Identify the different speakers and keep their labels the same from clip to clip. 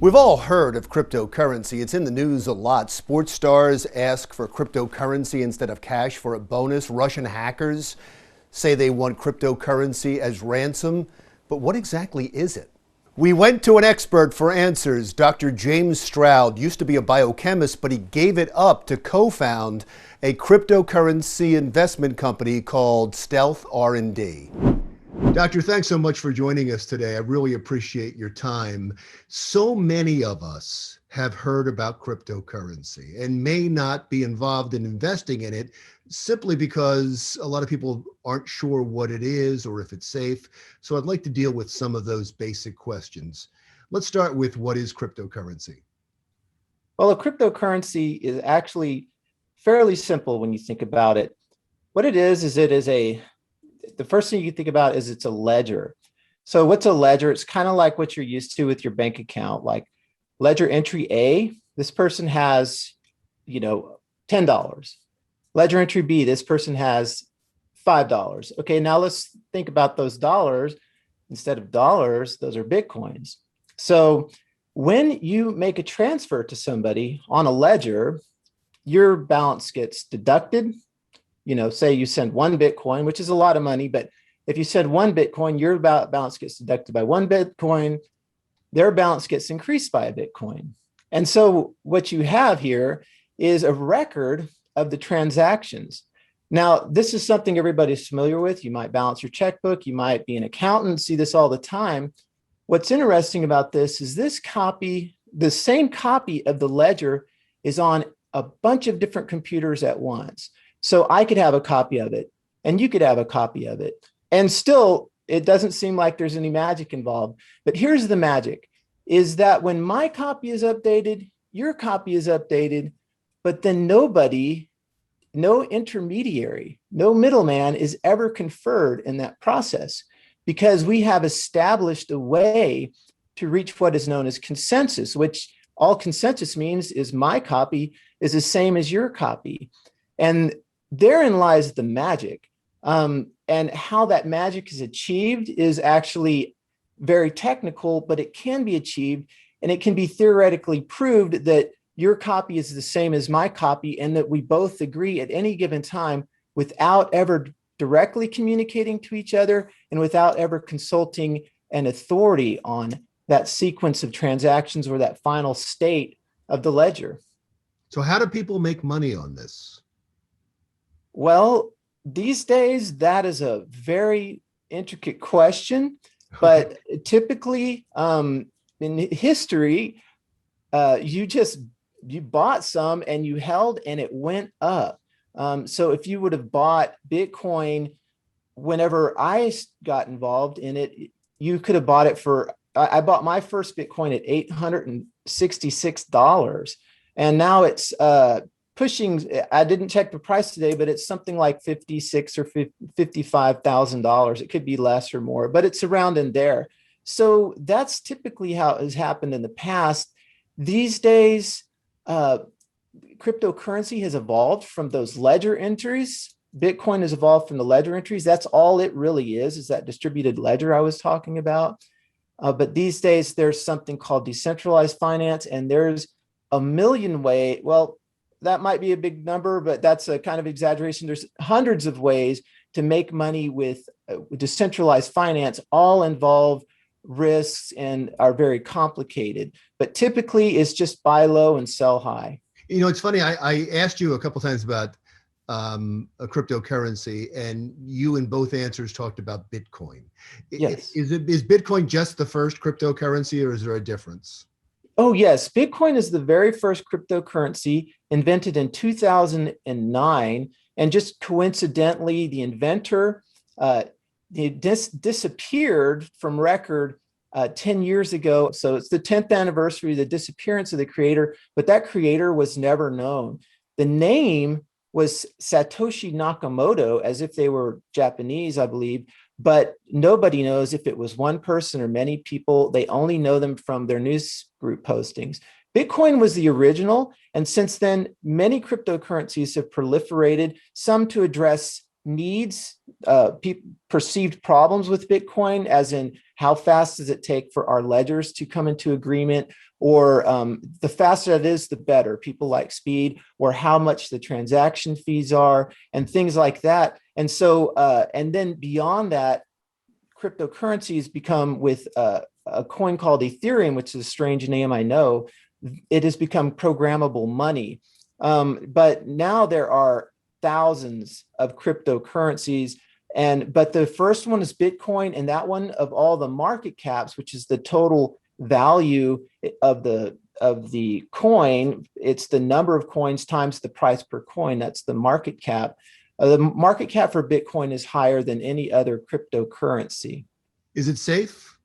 Speaker 1: We've all heard of cryptocurrency. It's in the news a lot. Sports stars ask for cryptocurrency instead of cash for a bonus. Russian hackers say they want cryptocurrency as ransom. But what exactly is it? We went to an expert for answers. Dr. James Stroud used to be a biochemist, but he gave it up to co-found a cryptocurrency investment company called Stealth R&D. Doctor, thanks so much for joining us today. I really appreciate your time. So many of us have heard about cryptocurrency and may not be involved in investing in it simply because a lot of people aren't sure what it is or if it's safe. So I'd like to deal with some of those basic questions. Let's start with what is cryptocurrency?
Speaker 2: Well, a cryptocurrency is actually fairly simple when you think about it. What it is the first thing you think about is it's a ledger. So what's a ledger? It's kind of like what you're used to with your bank account, like ledger entry A, this person has, $10. Ledger entry B, this person has $5. Okay, now let's think about those dollars. Instead of dollars, those are Bitcoins. So when you make a transfer to somebody on a ledger, your balance gets deducted. Say you send one Bitcoin, which is a lot of money, but if you send one Bitcoin, your balance gets deducted by one Bitcoin, their balance gets increased by a Bitcoin. And so what you have here is a record of the transactions. Now, this is something everybody's familiar with. You might balance your checkbook. You might be an accountant, see this all the time. What's interesting about this is the same copy of the ledger is on a bunch of different computers at once. So I could have a copy of it and you could have a copy of it. And still, it doesn't seem like there's any magic involved. But here's the magic, is that when my copy is updated, your copy is updated, but then no intermediary, no middleman is ever conferred in that process because we have established a way to reach what is known as consensus, which all consensus means is my copy is the same as your copy. And therein lies the magic. And how that magic is achieved is actually very technical, but it can be achieved and it can be theoretically proved that your copy is the same as my copy and that we both agree at any given time without ever directly communicating to each other and without ever consulting an authority on that sequence of transactions or that final state of the ledger.
Speaker 1: So how do people make money on this?
Speaker 2: Well, these days, that is a very intricate question, but typically in history, you bought some and you held and it went up. So if you would have bought Bitcoin whenever I got involved in it, you could have bought it I bought my first Bitcoin at $866. And now it's pushing, I didn't check the price today, but it's something like $56,000 or $55,000. It could be less or more, but it's around in there. So that's typically how it has happened in the past. These days, cryptocurrency has evolved from those ledger entries. Bitcoin has evolved from the ledger entries. That's all it really is that distributed ledger I was talking about. But these days, there's something called decentralized finance, and there's a million ways. Well, that might be a big number, but that's a kind of exaggeration. There's hundreds of ways to make money with decentralized finance, all involve risks and are very complicated. But typically, it's just buy low and sell high.
Speaker 1: It's funny. I asked you a couple times about a cryptocurrency, and you in both answers talked about Bitcoin.
Speaker 2: Yes.
Speaker 1: Is Bitcoin just the first cryptocurrency, or is there a difference?
Speaker 2: Oh, yes. Bitcoin is the very first cryptocurrency invented in 2009. And just coincidentally, the inventor disappeared from record 10 years ago. So it's the 10th anniversary of the disappearance of the creator, but that creator was never known. The name was Satoshi Nakamoto, as if they were Japanese, I believe, but nobody knows if it was one person or many people. They only know them from their news group postings. Bitcoin was the original, and since then, many cryptocurrencies have proliferated, some to address needs, perceived problems with Bitcoin, as in how fast does it take for our ledgers to come into agreement, or the faster it is, the better. People like speed, or how much the transaction fees are, and things like that. And so, and then beyond that, cryptocurrencies become, with a coin called Ethereum, which is a strange name, I know, it has become programmable money. But now there are thousands of cryptocurrencies. But the first one is Bitcoin, and that one, of all the market caps, which is the total value of the coin, it's the number of coins times the price per coin. That's the market cap. The market cap for Bitcoin is higher than any other cryptocurrency.
Speaker 1: Is it safe?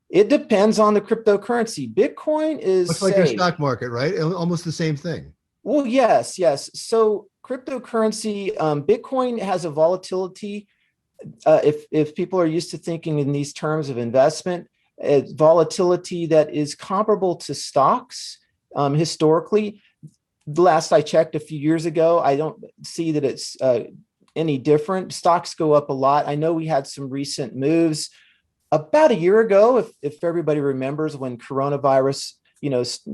Speaker 2: It depends on the cryptocurrency. Bitcoin is
Speaker 1: Much like your
Speaker 2: safe.
Speaker 1: stock market, right? Almost the same thing.
Speaker 2: Well, yes. So cryptocurrency, Bitcoin has a volatility. If people are used to thinking in these terms of investment, volatility that is comparable to stocks historically. The last I checked a few years ago, I don't see that it's any different. Stocks go up a lot. I know we had some recent moves about a year ago, if everybody remembers, when coronavirus,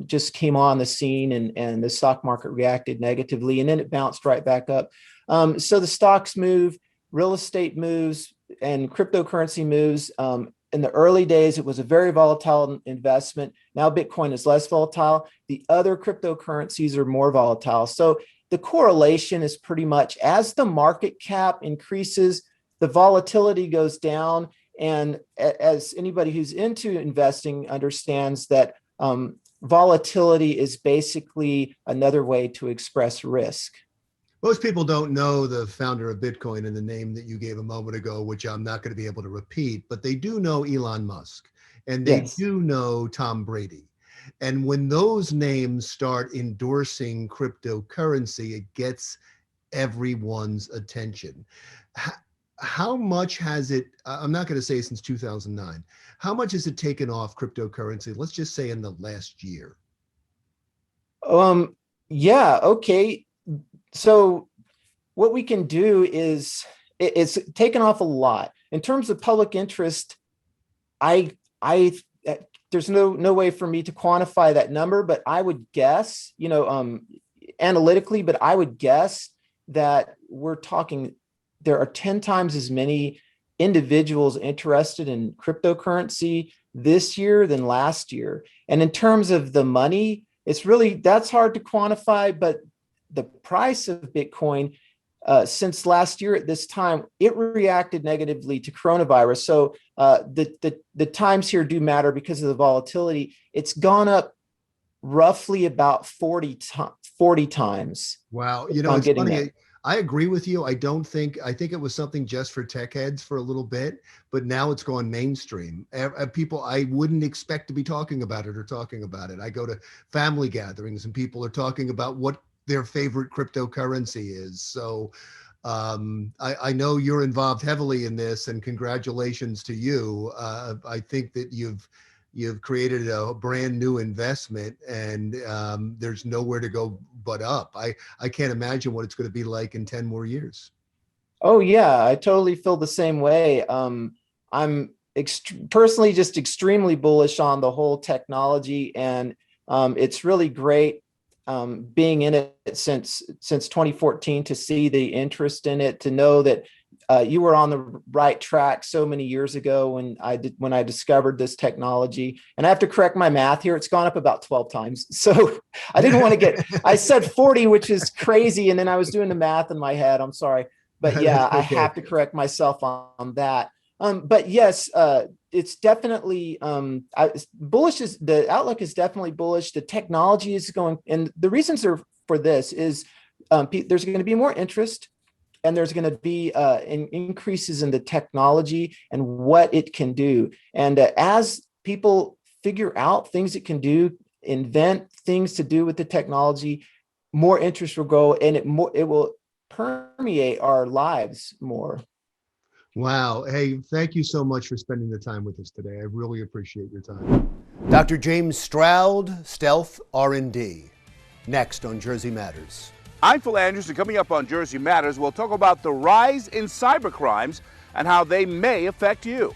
Speaker 2: just came on the scene, and the stock market reacted negatively, and then it bounced right back up. So the stocks move, real estate moves, and cryptocurrency moves. In the early days, it was a very volatile investment. Now Bitcoin is less volatile. The other cryptocurrencies are more volatile. So the correlation is pretty much, as the market cap increases, the volatility goes down. And as anybody who's into investing understands, that volatility is basically another way to express risk.
Speaker 1: Most people don't know the founder of Bitcoin and the name that you gave a moment ago, which I'm not going to be able to repeat, but they do know Elon Musk, and they
Speaker 2: Yes.
Speaker 1: do know Tom Brady. And when those names start endorsing cryptocurrency, it gets everyone's attention. How much has it, I'm not going to say since 2009, how much has it taken off cryptocurrency? Let's just say in the last year.
Speaker 2: Yeah, okay. So what we can do is, it's taken off a lot. In terms of public interest, I there's no way for me to quantify that number, but I would guess, analytically, but I would guess that there are 10 times as many individuals interested in cryptocurrency this year than last year. And in terms of the money, that's hard to quantify, but the price of Bitcoin, since last year at this time, it reacted negatively to coronavirus. So the times here do matter because of the volatility. It's gone up roughly about 40 times.
Speaker 1: Wow. It's funny. I agree with you. I think it was something just for tech heads for a little bit, but now it's gone mainstream. People I wouldn't expect to be talking about it are talking about it. I go to family gatherings and people are talking about what their favorite cryptocurrency is. So I know you're involved heavily in this, and congratulations to you. I think that you've created a brand new investment, and there's nowhere to go but up. I can't imagine what it's going to be like in 10 more years.
Speaker 2: Oh yeah, I totally feel the same way. I'm personally just extremely bullish on the whole technology, and it's really great being in it since 2014, to see the interest in it, to know that you were on the right track so many years ago when I discovered this technology. And I have to correct my math here. It's gone up about 12 times. So I didn't want to I said 40, which is crazy. And then I was doing the math in my head. I'm sorry. But yeah, I have to correct myself on that. But yes, it's definitely bullish. The outlook is definitely bullish. The technology is going, and the reasons are for this is there's going to be more interest, and there's going to be increases in the technology and what it can do. And as people figure out things it can do, invent things to do with the technology, more interest will go, and it will permeate our lives more.
Speaker 1: Wow. Hey, thank you so much for spending the time with us today. I really appreciate your time.
Speaker 3: Dr. James Stroud, Stealth R&D. Next on Jersey Matters. I'm Phil Anderson. Coming up on Jersey Matters, we'll talk about the rise in cybercrimes and how they may affect you.